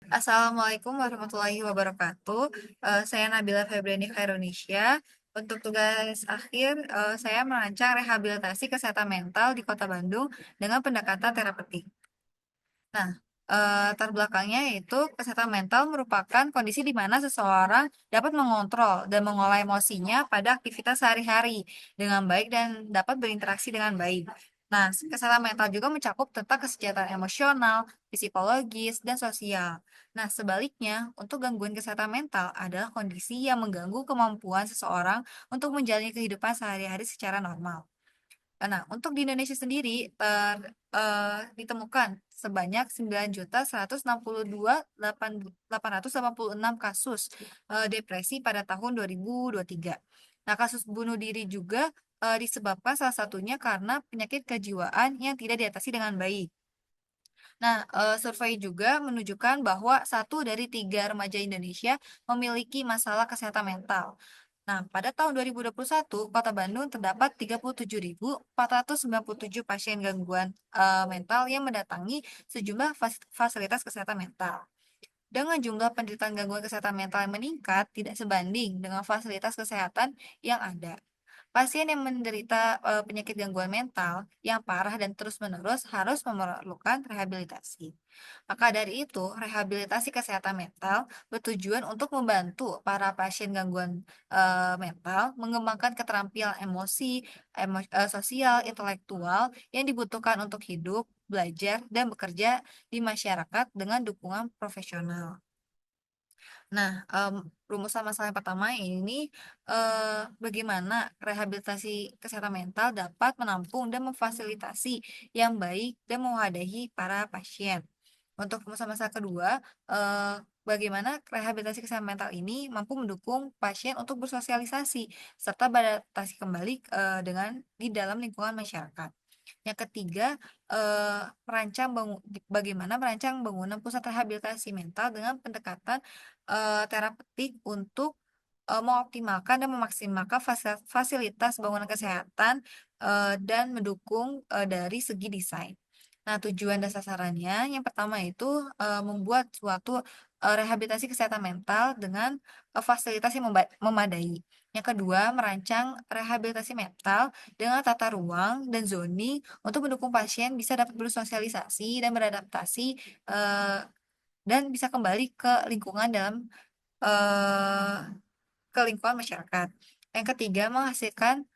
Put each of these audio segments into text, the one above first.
Assalamualaikum warahmatullahi wabarakatuh. Saya Nabila Febriani Khairunisya. Untuk tugas akhir, saya merancang rehabilitasi kesehatan mental di Kota Bandung dengan pendekatan terapeutik. Nah, latar belakangnya yaitu kesehatan mental merupakan kondisi di mana seseorang dapat mengontrol dan mengolah emosinya pada aktivitas sehari-hari dengan baik dan dapat berinteraksi dengan baik. Nah, kesehatan mental juga mencakup tentang kesejahteraan emosional, psikologis, dan sosial. Nah, sebaliknya, untuk gangguan kesehatan mental adalah kondisi yang mengganggu kemampuan seseorang untuk menjalani kehidupan sehari-hari secara normal. Nah, untuk di Indonesia sendiri ditemukan sebanyak 9.162.886 kasus depresi pada tahun 2023. Nah, kasus bunuh diri juga disebabkan salah satunya karena penyakit kejiwaan yang tidak diatasi dengan baik. Nah, survei juga menunjukkan bahwa 1 dari 3 remaja Indonesia memiliki masalah kesehatan mental. Nah, pada tahun 2021, Kota Bandung terdapat 37.497 pasien gangguan mental yang mendatangi sejumlah fasilitas kesehatan mental. Dengan jumlah penderita gangguan kesehatan mental yang meningkat, tidak sebanding dengan fasilitas kesehatan yang ada. Pasien yang menderita penyakit gangguan mental yang parah dan terus-menerus harus memerlukan rehabilitasi. Maka dari itu, rehabilitasi kesehatan mental bertujuan untuk membantu para pasien gangguan mental mengembangkan keterampilan emosi, sosial, intelektual yang dibutuhkan untuk hidup, belajar, dan bekerja di masyarakat dengan dukungan profesional. Nah, rumusan masalah yang pertama ini, bagaimana rehabilitasi kesehatan mental dapat menampung dan memfasilitasi yang baik dan mewadahi para pasien. Untuk rumusan masalah kedua, bagaimana rehabilitasi kesehatan mental ini mampu mendukung pasien untuk bersosialisasi serta beradaptasi kembali, dengan di dalam lingkungan masyarakat. Yang ketiga, bagaimana merancang bangunan pusat rehabilitasi mental dengan pendekatan terapeutik untuk mengoptimalkan dan memaksimalkan fasilitas bangunan kesehatan, dan mendukung, dari segi desain. Nah, tujuan dan sasarannya yang pertama itu, membuat suatu, rehabilitasi kesehatan mental dengan, fasilitas yang memadai. Yang kedua, merancang rehabilitasi mental dengan tata ruang dan zoning untuk mendukung pasien bisa dapat bersosialisasi dan beradaptasi, eee, dan bisa kembali ke lingkungan eee, lingkungan masyarakat. Yang ketiga, menghasilkan,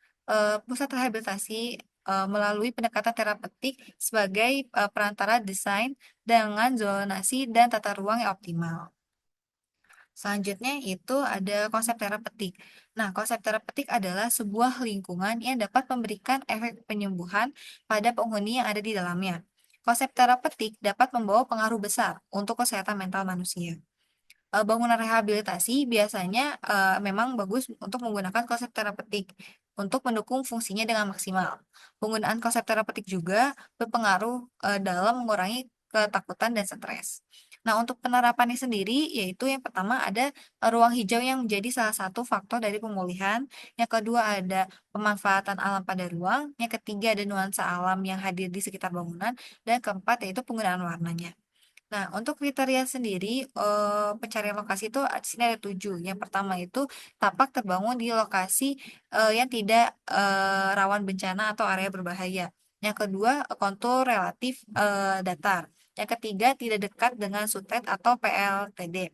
pusat rehabilitasi, melalui pendekatan terapeutik sebagai, perantara desain dengan zonasi dan tata ruang yang optimal. Selanjutnya itu ada konsep terapeutik. Nah, konsep terapeutik adalah sebuah lingkungan yang dapat memberikan efek penyembuhan pada penghuni yang ada di dalamnya. Konsep terapeutik dapat membawa pengaruh besar untuk kesehatan mental manusia. Bangunan rehabilitasi biasanya, memang bagus untuk menggunakan konsep terapeutik untuk mendukung fungsinya dengan maksimal. Penggunaan konsep terapeutik juga berpengaruh, dalam mengurangi ketakutan dan stres. Nah, untuk penerapannya sendiri, yaitu yang pertama ada, ruang hijau yang menjadi salah satu faktor dari pemulihan, yang kedua ada pemanfaatan alam pada ruang, yang ketiga ada nuansa alam yang hadir di sekitar bangunan, dan keempat yaitu penggunaan warnanya. Nah, untuk kriteria sendiri, pencarian lokasi itu di sini ada 7. Yang pertama itu tapak terbangun di lokasi, yang tidak, rawan bencana atau area berbahaya. Yang kedua, kontur relatif, datar. Yang ketiga, tidak dekat dengan sutet atau PLTD.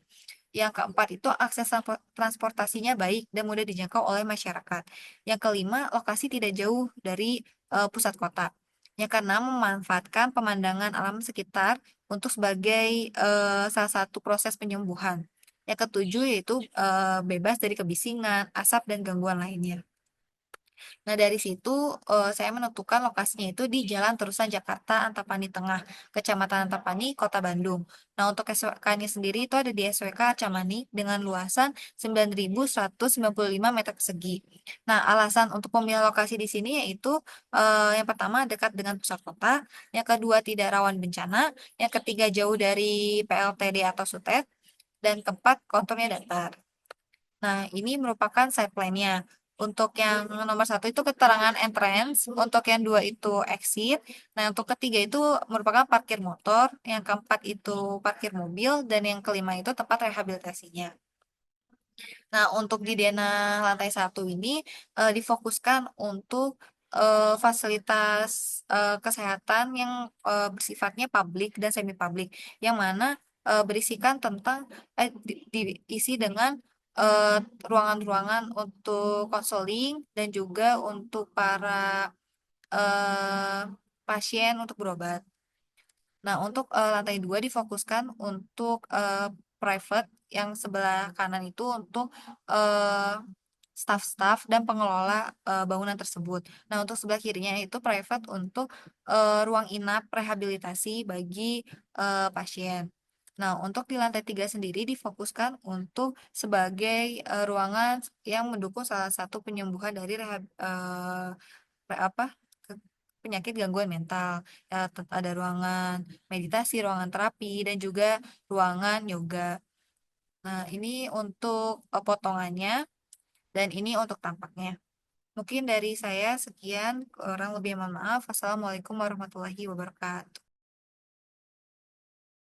Yang keempat itu akses transportasinya baik dan mudah dijangkau oleh masyarakat. Yang kelima, lokasi tidak jauh dari, pusat kota. Yang keenam, memanfaatkan pemandangan alam sekitar untuk sebagai, salah satu proses penyembuhan. Yang ketujuh yaitu, bebas dari kebisingan, asap, dan gangguan lainnya. Nah, dari situ, saya menentukan lokasinya itu di Jalan Terusan Jakarta, Antapani Tengah, Kecamatan Antapani, Kota Bandung. Nah, untuk SWK-nya sendiri itu ada di SWK Acamani dengan luasan 9.195 meter persegi. Nah, alasan untuk pemilihan lokasi di sini yaitu, yang pertama dekat dengan pusat kota, yang kedua tidak rawan bencana, yang ketiga jauh dari PLTD atau SUTED, dan keempat konturnya datar. Nah, ini merupakan site plan-nya. Untuk yang nomor satu itu keterangan entrance, untuk yang dua itu exit, nah untuk ketiga itu merupakan parkir motor, yang keempat itu parkir mobil, dan yang kelima itu tempat rehabilitasinya. Nah, untuk di denah lantai satu ini difokuskan untuk fasilitas kesehatan yang bersifatnya publik dan semi publik, yang mana berisikan tentang diisi dengan eh, ruangan-ruangan untuk konseling dan juga untuk para eh, pasien untuk berobat. Nah, untuk lantai dua difokuskan untuk private, yang sebelah kanan itu untuk eh, staff-staff dan pengelola bangunan tersebut. Nah, untuk sebelah kirinya itu private untuk ruang inap rehabilitasi bagi pasien. Nah, untuk di lantai tiga sendiri difokuskan untuk sebagai ruangan yang mendukung salah satu penyembuhan dari apa ke- penyakit gangguan mental. Ya, ada ruangan meditasi, ruangan terapi, dan juga ruangan yoga. Nah, ini untuk potongannya dan ini untuk tampaknya. Mungkin dari saya sekian, kurang lebih mohon maaf. Assalamualaikum warahmatullahi wabarakatuh.